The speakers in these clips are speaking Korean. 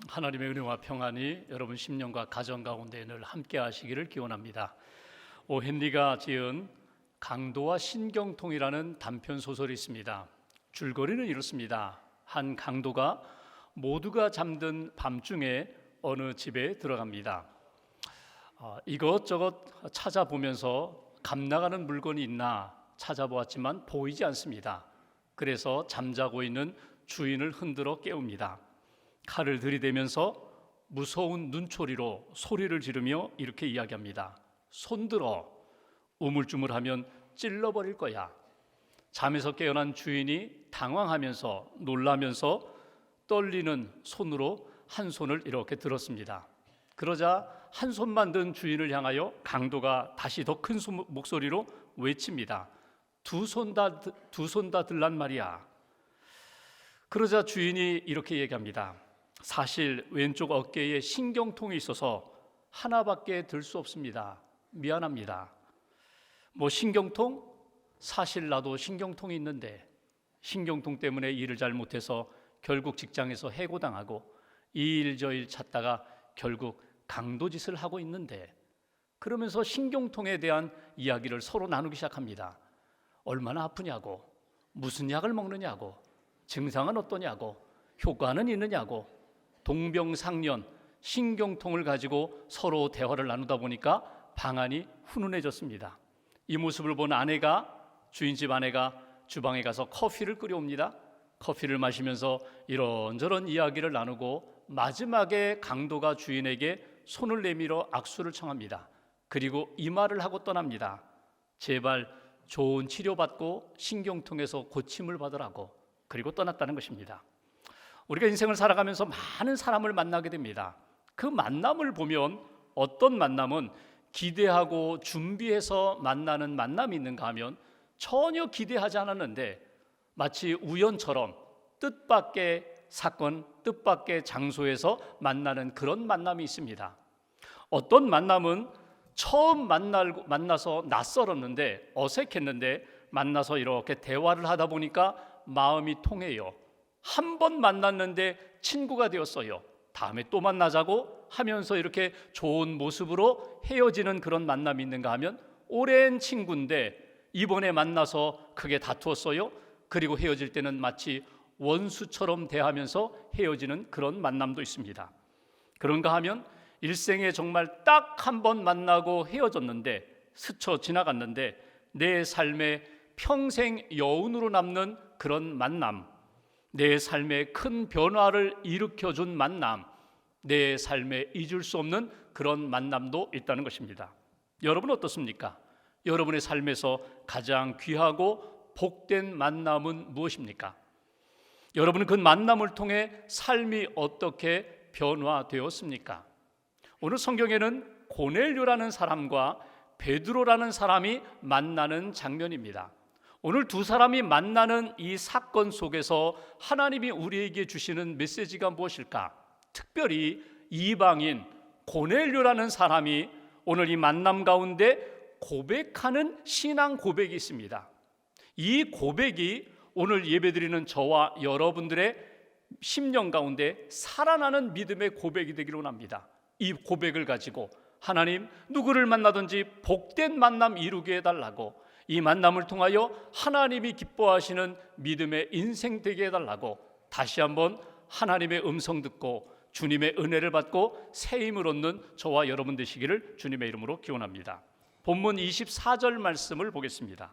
하나님의 은혜와 평안이 여러분 심령과 가정 가운데 늘 함께 하시기를 기원합니다. 오 헨리가 지은 강도와 신경통이라는 단편 소설이 있습니다. 줄거리는 이렇습니다. 한 강도가 모두가 잠든 밤중에 어느 집에 들어갑니다. 이것저것 찾아보면서 값나가는 물건이 있나 찾아보았지만 보이지 않습니다. 그래서 잠자고 있는 주인을 흔들어 깨웁니다. 칼을 들이대면서 무서운 눈초리로 소리를 지르며 이렇게 이야기합니다. 손들어, 우물쭈물하면 찔러버릴 거야. 잠에서 깨어난 주인이 당황하면서 놀라면서 떨리는 손으로 한 손을 이렇게 들었습니다. 그러자 한 손만 든 주인을 향하여 강도가 다시 더 큰 목소리로 외칩니다. 두 손 다 들란 말이야. 그러자 주인이 이렇게 얘기합니다. 사실 왼쪽 어깨에 신경통이 있어서 하나밖에 들 수 없습니다. 미안합니다. 뭐 신경통? 사실 나도 신경통이 있는데 신경통 때문에 일을 잘 못해서 결국 직장에서 해고당하고 이 일 저 일 찾다가 결국 강도짓을 하고 있는데, 그러면서 신경통에 대한 이야기를 서로 나누기 시작합니다. 얼마나 아프냐고, 무슨 약을 먹느냐고, 증상은 어떠냐고, 효과는 있느냐고, 동병상련 신경통을 가지고 서로 대화를 나누다 보니까 방안이 훈훈해졌습니다. 이 모습을 본 주인집 아내가 주방에 가서 커피를 끓여옵니다. 커피를 마시면서 이런저런 이야기를 나누고 마지막에 강도가 주인에게 손을 내밀어 악수를 청합니다. 그리고 이 말을 하고 떠납니다. 제발 좋은 치료받고 신경통에서 고침을 받으라고. 그리고 떠났다는 것입니다. 우리가 인생을 살아가면서 많은 사람을 만나게 됩니다. 그 만남을 보면 어떤 만남은 기대하고 준비해서 만나는 만남이 있는가 하면 전혀 기대하지 않았는데 마치 우연처럼 뜻밖의 사건, 뜻밖의 장소에서 만나는 그런 만남이 있습니다. 어떤 만남은 처음 만나서 낯설었는데 어색했는데 만나서 이렇게 대화를 하다 보니까 마음이 통해요. 한 번 만났는데 친구가 되었어요. 다음에 또 만나자고 하면서 이렇게 좋은 모습으로 헤어지는 그런 만남이 있는가 하면 오랜 친구인데 이번에 만나서 크게 다투었어요. 그리고 헤어질 때는 마치 원수처럼 대하면서 헤어지는 그런 만남도 있습니다. 그런가 하면 일생에 정말 딱 한 번 만나고 헤어졌는데 스쳐 지나갔는데 내 삶에 평생 여운으로 남는 그런 만남, 내 삶에 큰 변화를 일으켜준 만남, 내 삶에 잊을 수 없는 그런 만남도 있다는 것입니다. 여러분 어떻습니까? 여러분의 삶에서 가장 귀하고 복된 만남은 무엇입니까? 여러분은 그 만남을 통해 삶이 어떻게 변화되었습니까? 오늘 성경에는 고넬료라는 사람과 베드로라는 사람이 만나는 장면입니다. 오늘 두 사람이 만나는 이 사건 속에서 하나님이 우리에게 주시는 메시지가 무엇일까? 특별히 이방인 고넬료라는 사람이 오늘 이 만남 가운데 고백하는 신앙 고백이 있습니다. 이 고백이 오늘 예배드리는 저와 여러분들의 심령 가운데 살아나는 믿음의 고백이 되기를 원합니다. 이 고백을 가지고 하나님, 누구를 만나든지 복된 만남 이루게 해달라고, 이 만남을 통하여 하나님이 기뻐하시는 믿음의 인생 되게 해달라고 다시 한번 하나님의 음성 듣고 주님의 은혜를 받고 새 힘을 얻는 저와 여러분 되시기를 주님의 이름으로 기원합니다. 본문 24절 말씀을 보겠습니다.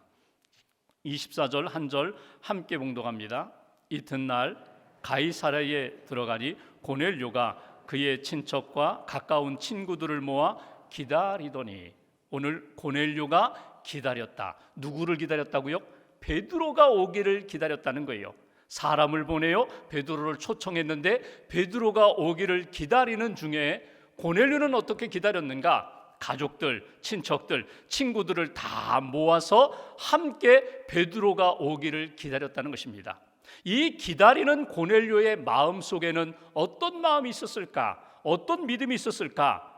24절 한 절 함께 봉독합니다. 이튿날 가이사랴에 들어가니 고넬료가 그의 친척과 가까운 친구들을 모아 기다리더니, 오늘 고넬료가 기다렸다. 누구를 기다렸다고요? 베드로가 오기를 기다렸다는 거예요. 사람을 보내요 베드로를 초청했는데 베드로가 오기를 기다리는 중에 고넬료는 어떻게 기다렸는가? 가족들, 친척들, 친구들을 다 모아서 함께 베드로가 오기를 기다렸다는 것입니다. 이 기다리는 고넬료의 마음속에는 어떤 마음이 있었을까? 어떤 믿음이 있었을까?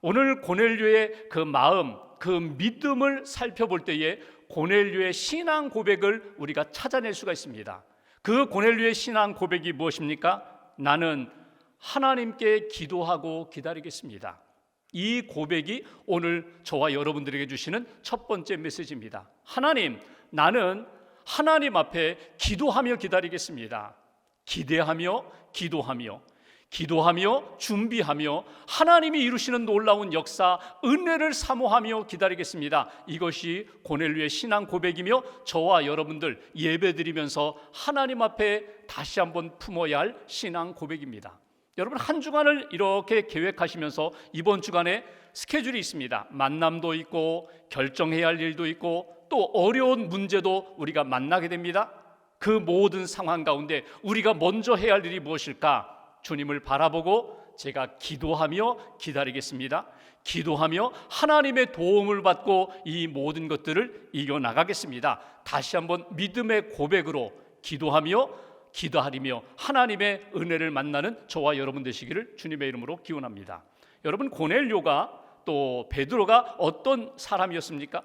오늘 고넬료의 그 마음, 그 믿음을 살펴볼 때에 고넬료의 신앙 고백을 우리가 찾아낼 수가 있습니다. 그 고넬료의 신앙 고백이 무엇입니까? 나는 하나님께 기도하고 기다리겠습니다. 이 고백이 오늘 저와 여러분들에게 주시는 첫 번째 메시지입니다. 하나님, 나는 하나님 앞에 기도하며 기다리겠습니다. 기대하며 기도하며 준비하며 하나님이 이루시는 놀라운 역사, 은혜를 사모하며 기다리겠습니다. 이것이 고넬료의 신앙 고백이며 저와 여러분들 예배드리면서 하나님 앞에 다시 한번 품어야 할 신앙 고백입니다. 여러분, 한 주간을 이렇게 계획하시면서 이번 주간에 스케줄이 있습니다. 만남도 있고 결정해야 할 일도 있고 또 어려운 문제도 우리가 만나게 됩니다. 그 모든 상황 가운데 우리가 먼저 해야 할 일이 무엇일까? 주님을 바라보고 제가 기도하며 기다리겠습니다. 기도하며 하나님의 도움을 받고 이 모든 것들을 이겨나가겠습니다. 다시 한번 믿음의 고백으로 기도하며 기다리며 하나님의 은혜를 만나는 저와 여러분 되시기를 주님의 이름으로 기원합니다. 여러분, 고넬료가 또 베드로가 어떤 사람이었습니까?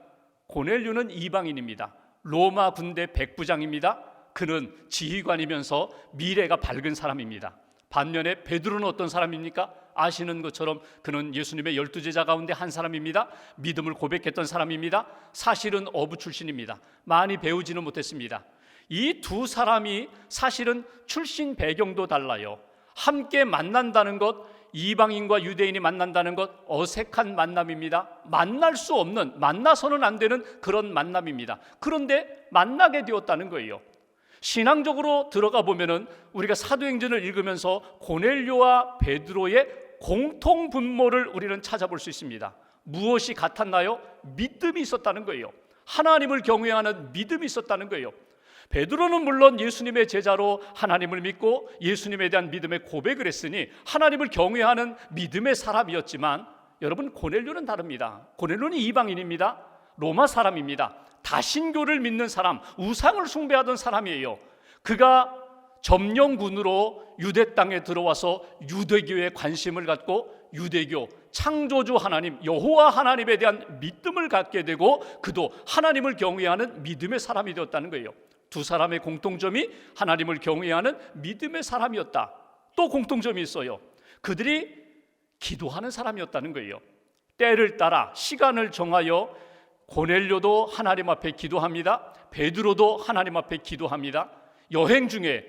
고넬료는 이방인입니다. 로마 군대 백부장입니다. 그는 지휘관이면서 미래가 밝은 사람입니다. 반면에 베드로는 어떤 사람입니까? 아시는 것처럼 그는 예수님의 12제자 가운데 한 사람입니다. 믿음을 고백했던 사람입니다. 사실은 어부 출신입니다. 많이 배우지는 못했습니다. 이 두 사람이 사실은 출신 배경도 달라요. 함께 만난다는 것, 이방인과 유대인이 만난다는 것, 어색한 만남입니다. 만날 수 없는, 만나서는 안 되는 그런 만남입니다. 그런데 만나게 되었다는 거예요. 신앙적으로 들어가 보면은 우리가 사도행전을 읽으면서 고넬료와 베드로의 공통 분모를 우리는 찾아볼 수 있습니다. 무엇이 같았나요? 믿음이 있었다는 거예요. 하나님을 경외하는 믿음이 있었다는 거예요. 베드로는 물론 예수님의 제자로 하나님을 믿고 예수님에 대한 믿음의 고백을 했으니 하나님을 경외하는 믿음의 사람이었지만, 여러분, 고넬료는 다릅니다. 고넬료는 이방인입니다. 로마 사람입니다. 다신교를 믿는 사람, 우상을 숭배하던 사람이에요. 그가 점령군으로 유대 땅에 들어와서 유대교에 관심을 갖고 유대교 창조주 하나님 여호와 하나님에 대한 믿음을 갖게 되고 그도 하나님을 경외하는 믿음의 사람이 되었다는 거예요. 두 사람의 공통점이 하나님을 경외하는 믿음의 사람이었다. 또 공통점이 있어요. 그들이 기도하는 사람이었다는 거예요. 때를 따라 시간을 정하여 고넬료도 하나님 앞에 기도합니다. 베드로도 하나님 앞에 기도합니다. 여행 중에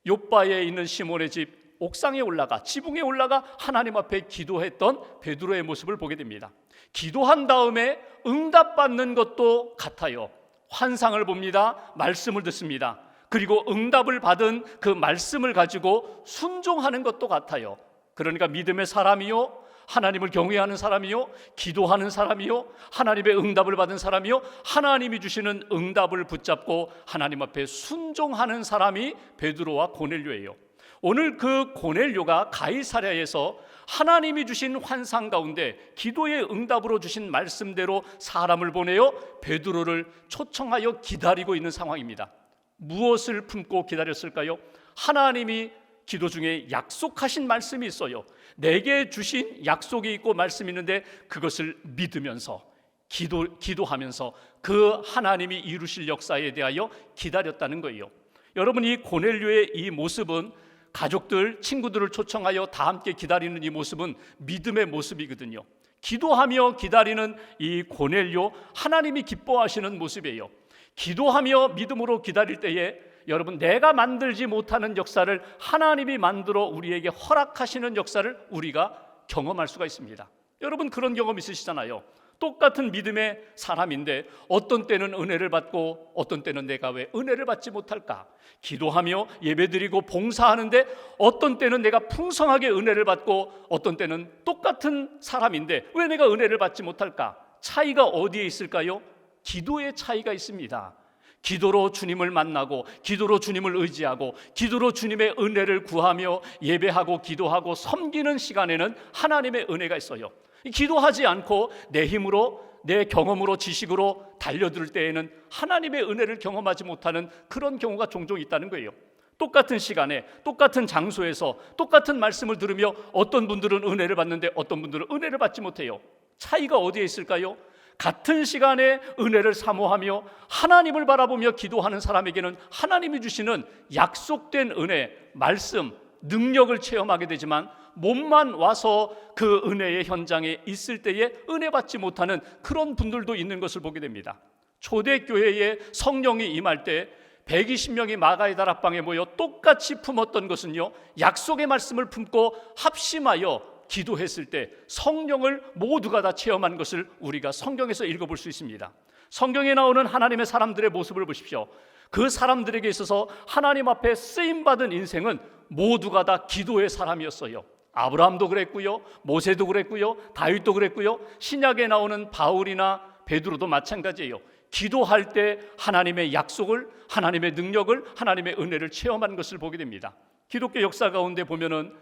욥바에 있는 시몬의 집 옥상에 올라가, 지붕에 올라가 하나님 앞에 기도했던 베드로의 모습을 보게 됩니다. 기도한 다음에 응답받는 것도 같아요. 환상을 봅니다. 말씀을 듣습니다. 그리고 응답을 받은 그 말씀을 가지고 순종하는 것도 같아요. 그러니까 믿음의 사람이요, 하나님을 경외하는 사람이요, 기도하는 사람이요, 하나님의 응답을 받은 사람이요, 하나님이 주시는 응답을 붙잡고 하나님 앞에 순종하는 사람이 베드로와 고넬료예요. 오늘 그 고넬료가 가이사랴에서 하나님이 주신 환상 가운데 기도의 응답으로 주신 말씀대로 사람을 보내어 베드로를 초청하여 기다리고 있는 상황입니다. 무엇을 품고 기다렸을까요? 하나님이 기도 중에 약속하신 말씀이 있어요. 내게 주신 약속이 있고 말씀이 있는데 그것을 믿으면서 기도하면서 그 하나님이 이루실 역사에 대하여 기다렸다는 거예요. 여러분, 이 고넬료의 이 모습은 가족들, 친구들을 초청하여 다 함께 기다리는 이 모습은 믿음의 모습이거든요. 기도하며 기다리는 이 고넬료, 하나님이 기뻐하시는 모습이에요. 기도하며 믿음으로 기다릴 때에 여러분, 내가 만들지 못하는 역사를 하나님이 만들어 우리에게 허락하시는 역사를 우리가 경험할 수가 있습니다. 여러분, 그런 경험 있으시잖아요. 똑같은 믿음의 사람인데 어떤 때는 은혜를 받고 어떤 때는 내가 왜 은혜를 받지 못할까? 기도하며 예배드리고 봉사하는데 어떤 때는 내가 풍성하게 은혜를 받고 어떤 때는 똑같은 사람인데 왜 내가 은혜를 받지 못할까? 차이가 어디에 있을까요? 기도의 차이가 있습니다. 기도로 주님을 만나고 기도로 주님을 의지하고 기도로 주님의 은혜를 구하며 예배하고 기도하고 섬기는 시간에는 하나님의 은혜가 있어요. 기도하지 않고 내 힘으로 내 경험으로 지식으로 달려들 때에는 하나님의 은혜를 경험하지 못하는 그런 경우가 종종 있다는 거예요. 똑같은 시간에 똑같은 장소에서 똑같은 말씀을 들으며 어떤 분들은 은혜를 받는데 어떤 분들은 은혜를 받지 못해요. 차이가 어디에 있을까요? 같은 시간에 은혜를 사모하며 하나님을 바라보며 기도하는 사람에게는 하나님이 주시는 약속된 은혜, 말씀, 능력을 체험하게 되지만 몸만 와서 그 은혜의 현장에 있을 때에 은혜 받지 못하는 그런 분들도 있는 것을 보게 됩니다. 초대교회에 성령이 임할 때 120명이 마가의 다락방에 모여 똑같이 품었던 것은요, 약속의 말씀을 품고 합심하여 기도했을 때 성령을 모두가 다 체험한 것을 우리가 성경에서 읽어볼 수 있습니다. 성경에 나오는 하나님의 사람들의 모습을 보십시오. 그 사람들에게 있어서 하나님 앞에 쓰임받은 인생은 모두가 다 기도의 사람이었어요. 아브라함도 그랬고요, 모세도 그랬고요, 다윗도 그랬고요, 신약에 나오는 바울이나 베드로도 마찬가지예요. 기도할 때 하나님의 약속을, 하나님의 능력을, 하나님의 은혜를 체험한 것을 보게 됩니다. 기독교 역사 가운데 보면은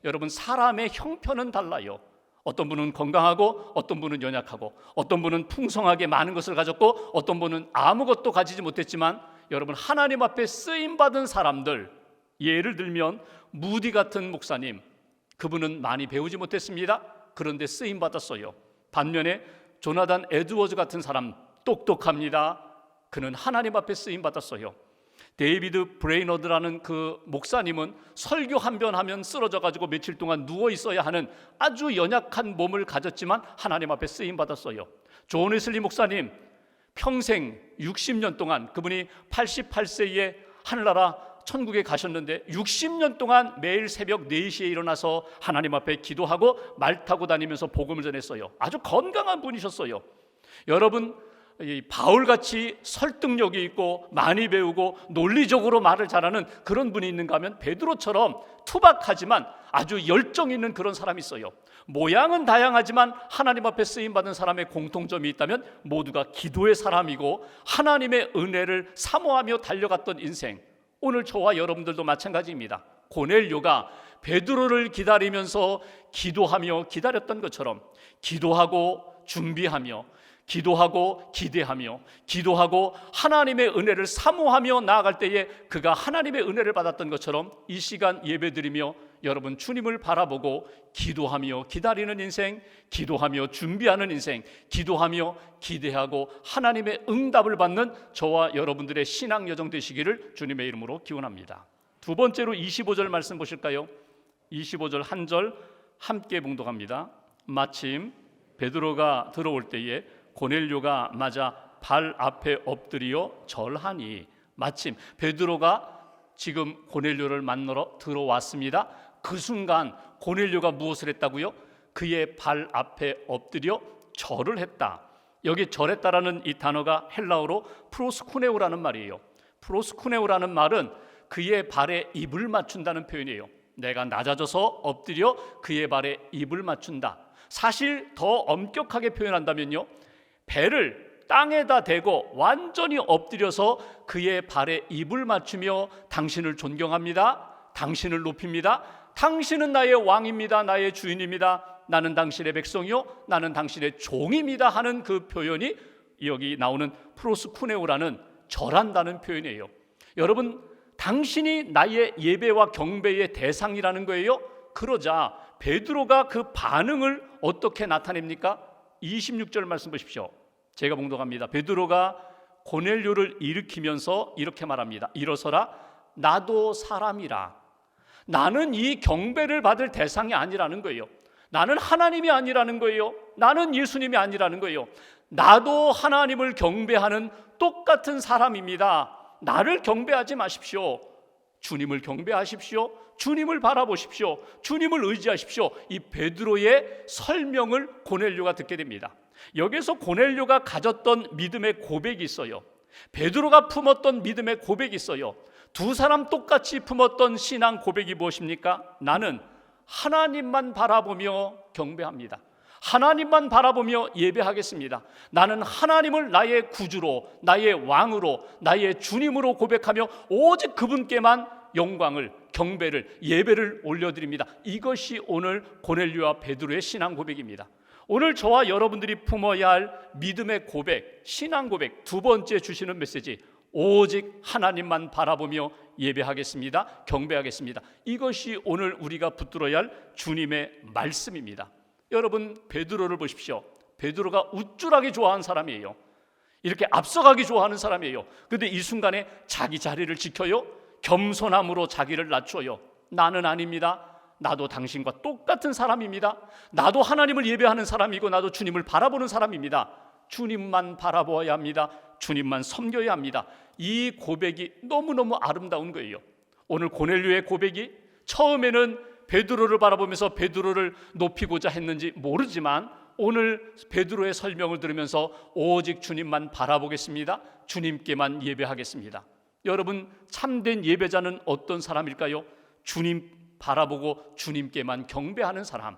여러분, 사람의 형편은 달라요. 어떤 분은 건강하고 어떤 분은 연약하고 어떤 분은 풍성하게 많은 것을 가졌고 어떤 분은 아무것도 가지지 못했지만 여러분, 하나님 앞에 쓰임받은 사람들, 예를 들면 무디 같은 목사님, 그분은 많이 배우지 못했습니다. 그런데 쓰임받았어요. 반면에 조나단 에드워즈 같은 사람, 똑똑합니다. 그는 하나님 앞에 쓰임받았어요. 데이비드 브레이너드라는 그 목사님은 설교 한 번 하면 쓰러져 가지고 며칠 동안 누워 있어야 하는 아주 연약한 몸을 가졌지만 하나님 앞에 쓰임 받았어요. 존 웨슬리 목사님, 평생 60년 동안, 그분이 88세에 하늘나라 천국에 가셨는데 60년 동안 매일 새벽 4시에 일어나서 하나님 앞에 기도하고 말 타고 다니면서 복음을 전했어요. 아주 건강한 분이셨어요. 여러분, 바울같이 설득력이 있고 많이 배우고 논리적으로 말을 잘하는 그런 분이 있는가 하면 베드로처럼 투박하지만 아주 열정 있는 그런 사람이 있어요. 모양은 다양하지만 하나님 앞에 쓰임받은 사람의 공통점이 있다면 모두가 기도의 사람이고 하나님의 은혜를 사모하며 달려갔던 인생. 오늘 저와 여러분들도 마찬가지입니다. 고넬료가 베드로를 기다리면서 기도하며 기다렸던 것처럼 기도하고 준비하며 기도하고 기대하며 기도하고 하나님의 은혜를 사모하며 나아갈 때에 그가 하나님의 은혜를 받았던 것처럼 이 시간 예배드리며 여러분, 주님을 바라보고 기도하며 기다리는 인생, 기도하며 준비하는 인생, 기도하며 기대하고 하나님의 응답을 받는 저와 여러분들의 신앙 여정 되시기를 주님의 이름으로 기원합니다. 두 번째로 25절 말씀 보실까요? 25절 한 절 함께 봉독합니다. 마침 베드로가 들어올 때에 고넬료가 맞아 발 앞에 엎드려 절하니. 마침 베드로가 지금 고넬료를 만나러 들어왔습니다. 그 순간 고넬료가 무엇을 했다고요? 그의 발 앞에 엎드려 절을 했다. 여기 절했다라는 이 단어가 헬라어로 프로스쿠네오라는 말이에요. 프로스쿠네오라는 말은 그의 발에 입을 맞춘다는 표현이에요. 내가 낮아져서 엎드려 그의 발에 입을 맞춘다. 사실 더 엄격하게 표현한다면요, 배를 땅에다 대고 완전히 엎드려서 그의 발에 입을 맞추며 당신을 존경합니다, 당신을 높입니다, 당신은 나의 왕입니다, 나의 주인입니다, 나는 당신의 백성이요 나는 당신의 종입니다 하는 그 표현이 여기 나오는 프로스쿠네오라는 절한다는 표현이에요. 여러분, 당신이 나의 예배와 경배의 대상이라는 거예요. 그러자 베드로가 그 반응을 어떻게 나타냅니까? 26절 말씀 보십시오. 제가 봉독합니다. 베드로가 고넬료를 일으키면서 이렇게 말합니다. 일어서라, 나도 사람이라. 나는 이 경배를 받을 대상이 아니라는 거예요. 나는 하나님이 아니라는 거예요. 나는 예수님이 아니라는 거예요. 나도 하나님을 경배하는 똑같은 사람입니다. 나를 경배하지 마십시오. 주님을 경배하십시오. 주님을 바라보십시오. 주님을 의지하십시오. 이 베드로의 설명을 고넬료가 듣게 됩니다. 여기서 고넬료가 가졌던 믿음의 고백이 있어요. 베드로가 품었던 믿음의 고백이 있어요. 두 사람 똑같이 품었던 신앙 고백이 무엇입니까? 나는 하나님만 바라보며 경배합니다. 하나님만 바라보며 예배하겠습니다. 나는 하나님을 나의 구주로, 나의 왕으로, 나의 주님으로 고백하며 오직 그분께만 영광을, 경배를, 예배를 올려드립니다. 이것이 오늘 고넬료와 베드로의 신앙 고백입니다. 오늘 저와 여러분들이 품어야 할 믿음의 고백, 신앙 고백, 두 번째 주시는 메시지, 오직 하나님만 바라보며 예배하겠습니다, 경배하겠습니다. 이것이 오늘 우리가 붙들어야 할 주님의 말씀입니다. 여러분, 베드로를 보십시오. 베드로가 우쭐하게 좋아하는 사람이에요. 이렇게 앞서가기 좋아하는 사람이에요. 그런데 이 순간에 자기 자리를 지켜요. 겸손함으로 자기를 낮춰요. 나는 아닙니다. 나도 당신과 똑같은 사람입니다. 나도 하나님을 예배하는 사람이고 나도 주님을 바라보는 사람입니다. 주님만 바라보아야 합니다. 주님만 섬겨야 합니다. 이 고백이 너무너무 아름다운 거예요. 오늘 고넬료의 고백이 처음에는 베드로를 바라보면서 베드로를 높이고자 했는지 모르지만 오늘 베드로의 설명을 들으면서 오직 주님만 바라보겠습니다. 주님께만 예배하겠습니다. 여러분, 참된 예배자는 어떤 사람일까요? 주님 바라보고 주님께만 경배하는 사람.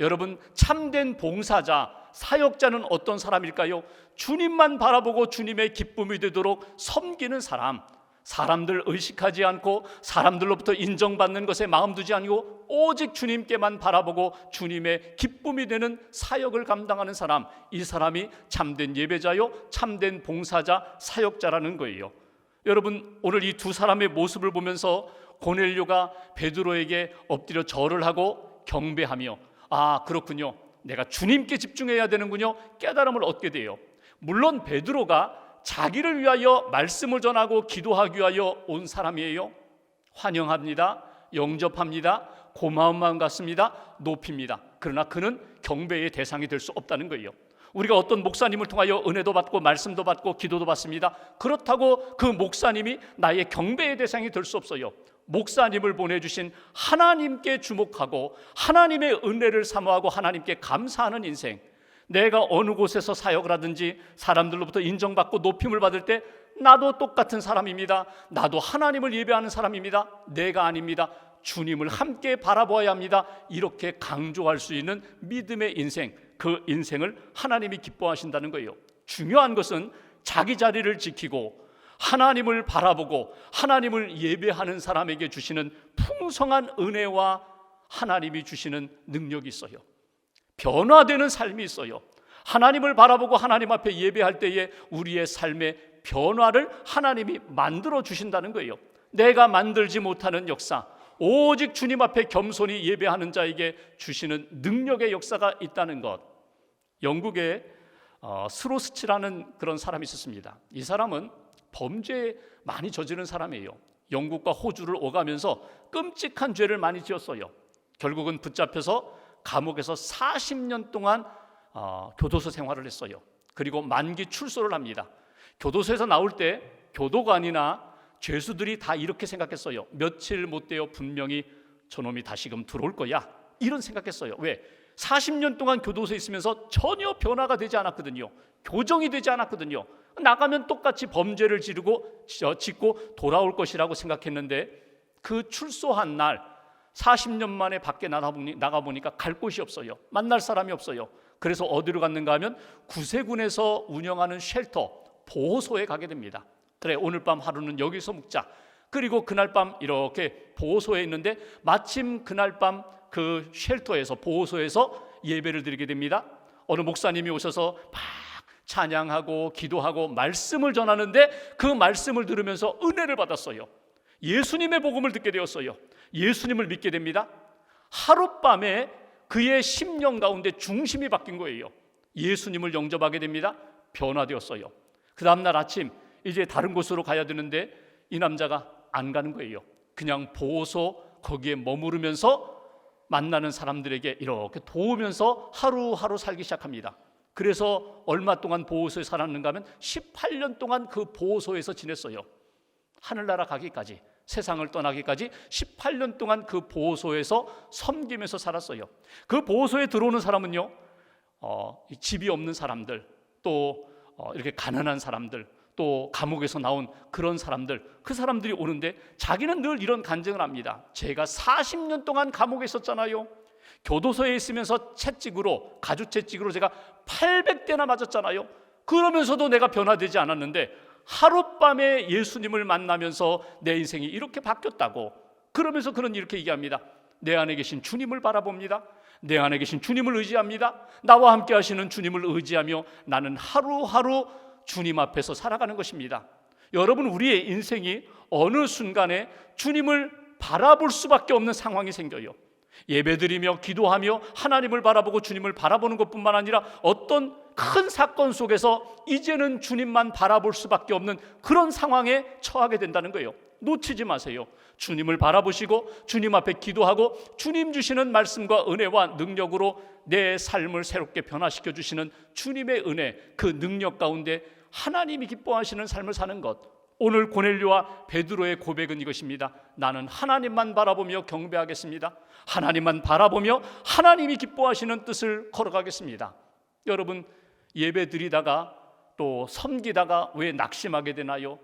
여러분, 참된 봉사자, 사역자는 어떤 사람일까요? 주님만 바라보고 주님의 기쁨이 되도록 섬기는 사람. 사람들 의식하지 않고 사람들로부터 인정받는 것에 마음 두지 않고 오직 주님께만 바라보고 주님의 기쁨이 되는 사역을 감당하는 사람. 이 사람이 참된 예배자요, 참된 봉사자, 사역자라는 거예요. 여러분, 오늘 이 두 사람의 모습을 보면서 고넬료가 베드로에게 엎드려 절을 하고 경배하며, 아, 그렇군요, 내가 주님께 집중해야 되는군요, 깨달음을 얻게 돼요. 물론 베드로가 자기를 위하여 말씀을 전하고 기도하기 위하여 온 사람이에요. 환영합니다. 영접합니다. 고마운 마음 갖습니다. 높입니다. 그러나 그는 경배의 대상이 될 수 없다는 거예요. 우리가 어떤 목사님을 통하여 은혜도 받고 말씀도 받고 기도도 받습니다. 그렇다고 그 목사님이 나의 경배의 대상이 될 수 없어요. 목사님을 보내주신 하나님께 주목하고 하나님의 은혜를 사모하고 하나님께 감사하는 인생. 내가 어느 곳에서 사역을 하든지 사람들로부터 인정받고 높임을 받을 때 나도 똑같은 사람입니다. 나도 하나님을 예배하는 사람입니다. 내가 아닙니다. 주님을 함께 바라보아야 합니다. 이렇게 강조할 수 있는 믿음의 인생, 그 인생을 하나님이 기뻐하신다는 거예요. 중요한 것은 자기 자리를 지키고 하나님을 바라보고 하나님을 예배하는 사람에게 주시는 풍성한 은혜와 하나님이 주시는 능력이 있어요. 변화되는 삶이 있어요. 하나님을 바라보고 하나님 앞에 예배할 때에 우리의 삶의 변화를 하나님이 만들어 주신다는 거예요. 내가 만들지 못하는 역사, 오직 주님 앞에 겸손히 예배하는 자에게 주시는 능력의 역사가 있다는 것. 영국에 스로스치라는 그런 사람이 있었습니다. 이 사람은 범죄 많이 저지른 사람이에요. 영국과 호주를 오가면서 끔찍한 죄를 많이 지었어요. 결국은 붙잡혀서 감옥에서 40년 동안 교도소 생활을 했어요. 그리고 만기 출소를 합니다. 교도소에서 나올 때 교도관이나 죄수들이 다 이렇게 생각했어요. 며칠 못 되어 분명히 저놈이 다시금 들어올 거야, 이런 생각했어요. 왜? 40년 동안 교도소에 있으면서 전혀 변화가 되지 않았거든요. 교정이 되지 않았거든요. 나가면 똑같이 범죄를 짓고 돌아올 것이라고 생각했는데 그 출소한 날 40년 만에 밖에 나가보니까 갈 곳이 없어요. 만날 사람이 없어요. 그래서 어디로 갔는가 하면 구세군에서 운영하는 쉘터, 보호소에 가게 됩니다. 그래, 오늘 밤 하루는 여기서 묵자. 그리고 그날 밤 이렇게 보호소에 있는데 마침 그날 밤 그 쉘터에서, 보호소에서 예배를 드리게 됩니다. 어느 목사님이 오셔서 막 찬양하고 기도하고 말씀을 전하는데 그 말씀을 들으면서 은혜를 받았어요. 예수님의 복음을 듣게 되었어요. 예수님을 믿게 됩니다. 하룻밤에 그의 심령 가운데 중심이 바뀐 거예요. 예수님을 영접하게 됩니다. 변화되었어요. 그 다음날 아침 이제 다른 곳으로 가야 되는데 이 남자가 안 가는 거예요. 그냥 보호소 거기에 머무르면서 만나는 사람들에게 이렇게 도우면서 하루하루 살기 시작합니다. 그래서 얼마 동안 보호소에 살았는가 하면 18년 동안 그 보호소에서 지냈어요. 하늘나라 가기까지, 세상을 떠나기까지 18년 동안 그 보호소에서 섬기면서 살았어요. 그 보호소에 들어오는 사람은요, 집이 없는 사람들, 또 이렇게 가난한 사람들, 또 감옥에서 나온 그런 사람들, 그 사람들이 오는데 자기는 늘 이런 간증을 합니다. 제가 40년 동안 감옥에 있었잖아요. 교도소에 있으면서 채찍으로, 가죽채찍으로 제가 800대나 맞았잖아요. 그러면서도 내가 변화되지 않았는데 하룻밤에 예수님을 만나면서 내 인생이 이렇게 바뀌었다고. 그러면서 그는 이렇게 얘기합니다. 내 안에 계신 주님을 바라봅니다. 내 안에 계신 주님을 의지합니다. 나와 함께 하시는 주님을 의지하며 나는 하루하루 주님 앞에서 살아가는 것입니다. 여러분, 우리의 인생이 어느 순간에 주님을 바라볼 수밖에 없는 상황이 생겨요. 예배드리며 기도하며 하나님을 바라보고 주님을 바라보는 것뿐만 아니라 어떤 큰 사건 속에서 이제는 주님만 바라볼 수밖에 없는 그런 상황에 처하게 된다는 거예요. 놓치지 마세요. 주님을 바라보시고 주님 앞에 기도하고 주님 주시는 말씀과 은혜와 능력으로 내 삶을 새롭게 변화시켜 주시는 주님의 은혜, 그 능력 가운데 하나님이 기뻐하시는 삶을 사는 것. 오늘 고넬료와 베드로의 고백은 이것입니다. 나는 하나님만 바라보며 경배하겠습니다. 하나님만 바라보며 하나님이 기뻐하시는 뜻을 걸어가겠습니다. 여러분, 예배 드리다가 또 섬기다가 왜 낙심하게 되나요?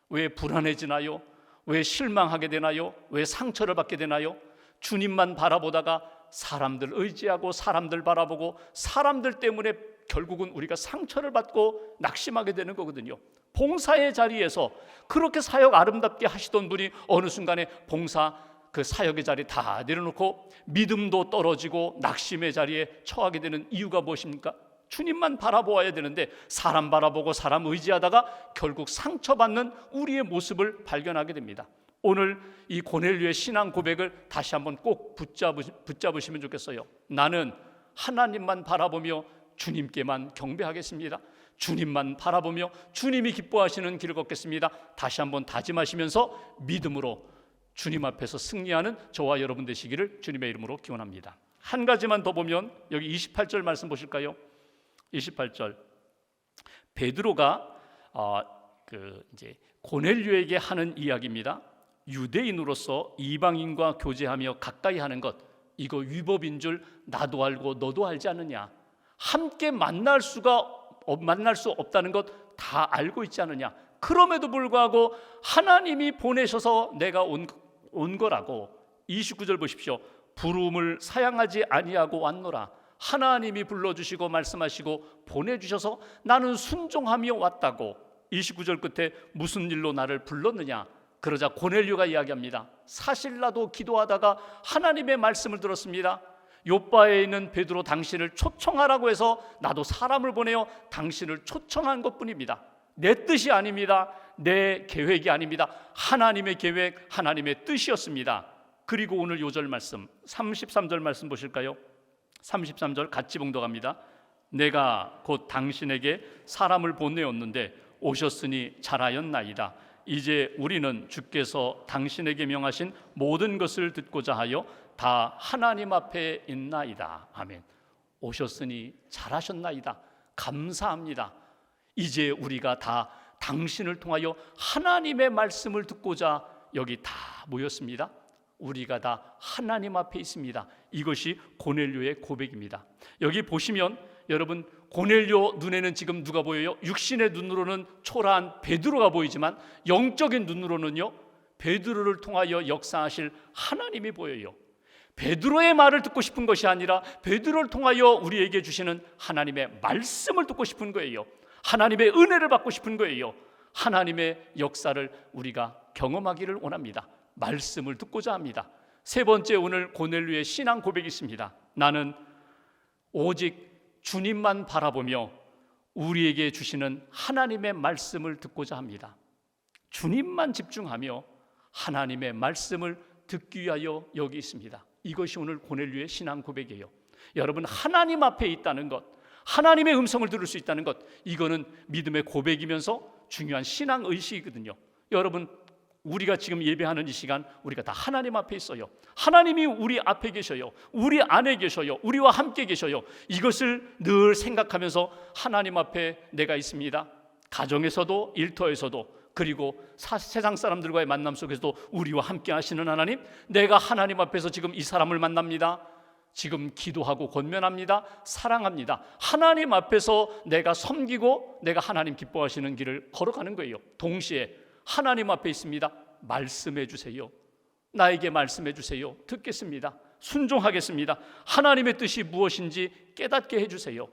왜 불안해지나요? 왜 실망하게 되나요? 왜 상처를 받게 되나요? 주님만 바라보다가 사람들 의지하고 사람들 바라보고 사람들 때문에 결국은 우리가 상처를 받고 낙심하게 되는 거거든요. 봉사의 자리에서 그렇게 사역 아름답게 하시던 분이 어느 순간에 봉사 그 사역의 자리 다 내려놓고 믿음도 떨어지고 낙심의 자리에 처하게 되는 이유가 무엇입니까? 주님만 바라보아야 되는데 사람 바라보고 사람 의지하다가 결국 상처받는 우리의 모습을 발견하게 됩니다. 오늘 이 고넬료의 신앙 고백을 다시 한번 꼭 붙잡으시면 좋겠어요. 나는 하나님만 바라보며 주님께만 경배하겠습니다. 주님만 바라보며 주님이 기뻐하시는 길을 걷겠습니다. 다시 한번 다짐하시면서 믿음으로 주님 앞에서 승리하는 저와 여러분 되시기를 주님의 이름으로 기원합니다. 한 가지만 더 보면 여기 28절 말씀 보실까요? 28절 베드로가 이제 고넬료에게 하는 이야기입니다. 유대인으로서 이방인과 교제하며 가까이 하는 것, 이거 위법인 줄 나도 알고 너도 알지 않느냐? 함께 만날 수 없다는 것 다 알고 있지 않느냐? 그럼에도 불구하고 하나님이 보내셔서 내가 온 거라고. 29절 보십시오. 부름을 사양하지 아니하고 왔노라. 하나님이 불러주시고 말씀하시고 보내주셔서 나는 순종하며 왔다고. 29절 끝에 무슨 일로 나를 불렀느냐? 그러자 고넬료가 이야기합니다. 사실 나도 기도하다가 하나님의 말씀을 들었습니다. 요바에 있는 베드로 당신을 초청하라고 해서 나도 사람을 보내어 당신을 초청한 것뿐입니다. 내 뜻이 아닙니다. 내 계획이 아닙니다. 하나님의 계획, 하나님의 뜻이었습니다. 그리고 오늘 요절 말씀 33절 말씀 보실까요? 33절 같이 봉독합니다. 내가 곧 당신에게 사람을 보내었는데 오셨으니 잘하였나이다. 이제 우리는 주께서 당신에게 명하신 모든 것을 듣고자 하여 다 하나님 앞에 있나이다. 아멘. 오셨으니 잘하셨나이다. 감사합니다. 이제 우리가 다 당신을 통하여 하나님의 말씀을 듣고자 여기 다 모였습니다. 우리가 다 하나님 앞에 있습니다. 이것이 고넬료의 고백입니다. 여기 보시면 여러분 고넬료 눈에는 지금 누가 보여요? 육신의 눈으로는 초라한 베드로가 보이지만 영적인 눈으로는요, 베드로를 통하여 역사하실 하나님이 보여요. 베드로의 말을 듣고 싶은 것이 아니라 베드로를 통하여 우리에게 주시는 하나님의 말씀을 듣고 싶은 거예요. 하나님의 은혜를 받고 싶은 거예요. 하나님의 역사를 우리가 경험하기를 원합니다. 말씀을 듣고자 합니다. 세 번째, 오늘 고넬료의 신앙 고백이 있습니다. 나는 오직 주님만 바라보며 우리에게 주시는 하나님의 말씀을 듣고자 합니다. 주님만 집중하며 하나님의 말씀을 듣기 위하여 여기 있습니다. 이것이 오늘 고넬료의 신앙 고백이에요. 여러분, 하나님 앞에 있다는 것, 하나님의 음성을 들을 수 있다는 것, 이거는 믿음의 고백이면서 중요한 신앙 의식이거든요. 여러분, 우리가 지금 예배하는 이 시간 우리가 다 하나님 앞에 있어요. 하나님이 우리 앞에 계셔요. 우리 안에 계셔요. 우리와 함께 계셔요. 이것을 늘 생각하면서 하나님 앞에 내가 있습니다. 가정에서도 일터에서도, 그리고 세상 사람들과의 만남 속에서도 우리와 함께 하시는 하나님, 내가 하나님 앞에서 지금 이 사람을 만납니다. 지금 기도하고 권면합니다. 사랑합니다. 하나님 앞에서 내가 섬기고 내가 하나님 기뻐하시는 길을 걸어가는 거예요. 동시에 하나님 앞에 있습니다. 말씀해 주세요. 나에게 말씀해 주세요. 듣겠습니다. 순종하겠습니다. 하나님의 뜻이 무엇인지 깨닫게 해주세요.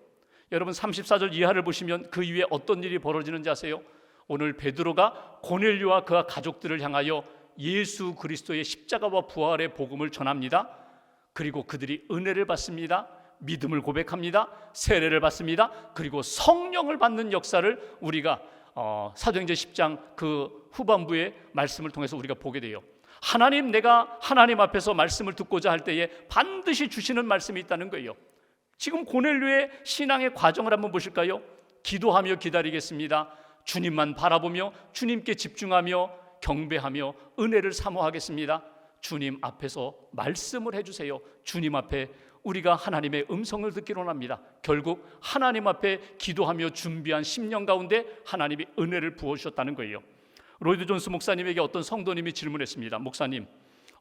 여러분 34절 이하를 보시면 그 이후에 어떤 일이 벌어지는지 아세요? 오늘 베드로가 고넬료와 그와 가족들을 향하여 예수 그리스도의 십자가와 부활의 복음을 전합니다. 그리고 그들이 은혜를 받습니다. 믿음을 고백합니다. 세례를 받습니다. 그리고 성령을 받는 역사를 우리가 사도행전 10장 그 후반부의 말씀을 통해서 우리가 보게 돼요. 하나님, 내가 하나님 앞에서 말씀을 듣고자 할 때에 반드시 주시는 말씀이 있다는 거예요. 지금 고넬료의 신앙의 과정을 한번 보실까요? 기도하며 기다리겠습니다. 주님만 바라보며 주님께 집중하며 경배하며 은혜를 사모하겠습니다. 주님 앞에서 말씀을 해주세요. 주님 앞에 우리가 하나님의 음성을 듣기로 합니다. 결국 하나님 앞에 기도하며 준비한 10년 가운데 하나님이 은혜를 부어주셨다는 거예요. 로이드 존스 목사님에게 어떤 성도님이 질문했습니다. 목사님,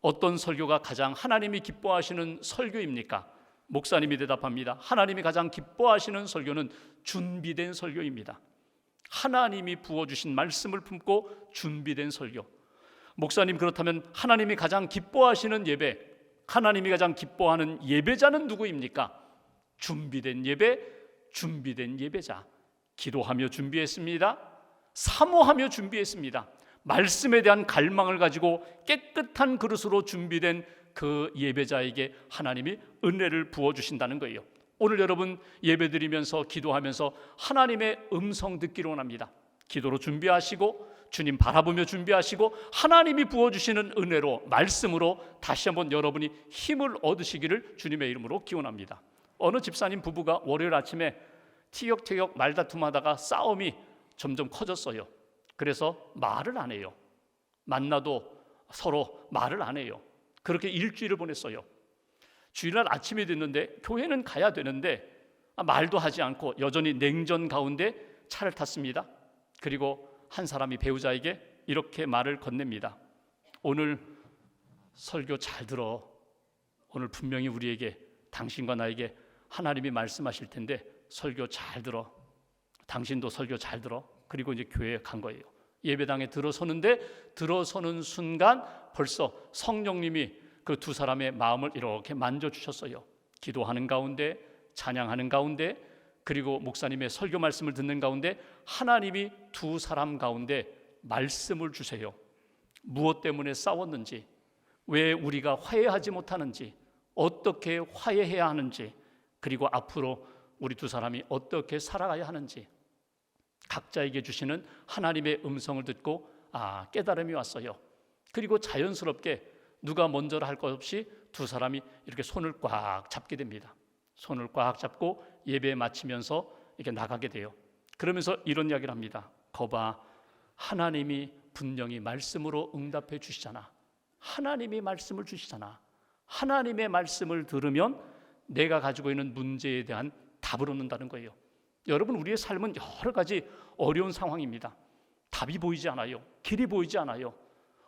어떤 설교가 가장 하나님이 기뻐하시는 설교입니까? 목사님이 대답합니다. 하나님이 가장 기뻐하시는 설교는 준비된 설교입니다. 하나님이 부어주신 말씀을 품고 준비된 설교. 목사님, 그렇다면 하나님이 가장 기뻐하시는 예배, 하나님이 가장 기뻐하는 예배자는 누구입니까? 준비된 예배, 준비된 예배자. 기도하며 준비했습니다. 사모하며 준비했습니다. 말씀에 대한 갈망을 가지고 깨끗한 그릇으로 준비된 그 예배자에게 하나님이 은혜를 부어주신다는 거예요. 오늘 여러분 예배드리면서 기도하면서 하나님의 음성 듣기로 원합니다. 기도로 준비하시고 주님 바라보며 준비하시고 하나님이 부어주시는 은혜로 말씀으로 다시 한번 여러분이 힘을 얻으시기를 주님의 이름으로 기원합니다. 어느 집사님 부부가 월요일 아침에 티격태격 말다툼하다가 싸움이 점점 커졌어요. 그래서 말을 안 해요. 만나도 서로 말을 안 해요. 그렇게 일주일을 보냈어요. 주일날 아침이 됐는데 교회는 가야 되는데 말도 하지 않고 여전히 냉전 가운데 차를 탔습니다. 그리고 한 사람이 배우자에게 이렇게 말을 건넵니다. 오늘 설교 잘 들어. 오늘 분명히 우리에게, 당신과 나에게 하나님이 말씀하실 텐데 설교 잘 들어. 당신도 설교 잘 들어. 그리고 이제 교회에 간 거예요. 예배당에 들어서는 순간 벌써 성령님이 그 두 사람의 마음을 이렇게 만져주셨어요. 기도하는 가운데, 찬양하는 가운데, 그리고 목사님의 설교 말씀을 듣는 가운데 하나님이 두 사람 가운데 말씀을 주세요. 무엇 때문에 싸웠는지, 왜 우리가 화해하지 못하는지, 어떻게 화해해야 하는지, 그리고 앞으로 우리 두 사람이 어떻게 살아가야 하는지 각자에게 주시는 하나님의 음성을 듣고 깨달음이 왔어요. 그리고 자연스럽게 누가 먼저라 할 것 없이 두 사람이 이렇게 손을 꽉 잡게 됩니다. 손을 꽉 잡고 예배 마치면서 이렇게 나가게 돼요. 그러면서 이런 이야기를 합니다. 거봐, 하나님이 분명히 말씀으로 응답해 주시잖아. 하나님이 말씀을 주시잖아. 하나님의 말씀을 들으면 내가 가지고 있는 문제에 대한 답을 얻는다는 거예요. 여러분, 우리의 삶은 여러 가지 어려운 상황입니다. 답이 보이지 않아요. 길이 보이지 않아요.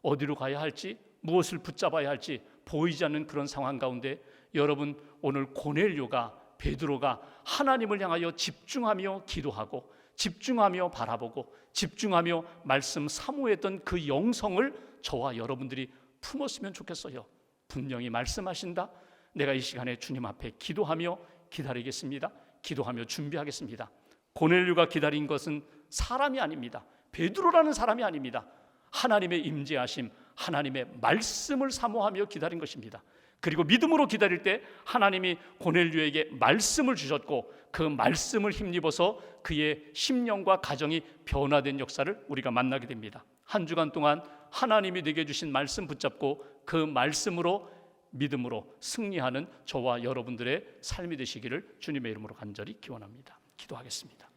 어디로 가야 할지, 무엇을 붙잡아야 할지 보이지 않는 그런 상황 가운데 여러분, 오늘 고넬료가, 베드로가 하나님을 향하여 집중하며 기도하고 집중하며 바라보고 집중하며 말씀 사모했던 그 영성을 저와 여러분들이 품었으면 좋겠어요. 분명히 말씀하신다. 내가 이 시간에 주님 앞에 기도하며 기다리겠습니다. 기도하며 준비하겠습니다. 고넬료가 기다린 것은 사람이 아닙니다. 베드로라는 사람이 아닙니다. 하나님의 임재하심, 하나님의 말씀을 사모하며 기다린 것입니다. 그리고 믿음으로 기다릴 때 하나님이 고넬료에게 말씀을 주셨고 그 말씀을 힘입어서 그의 심령과 가정이 변화된 역사를 우리가 만나게 됩니다. 한 주간 동안 하나님이 내게 주신 말씀 붙잡고 그 말씀으로 믿음으로 승리하는 저와 여러분들의 삶이 되시기를 주님의 이름으로 간절히 기원합니다. 기도하겠습니다.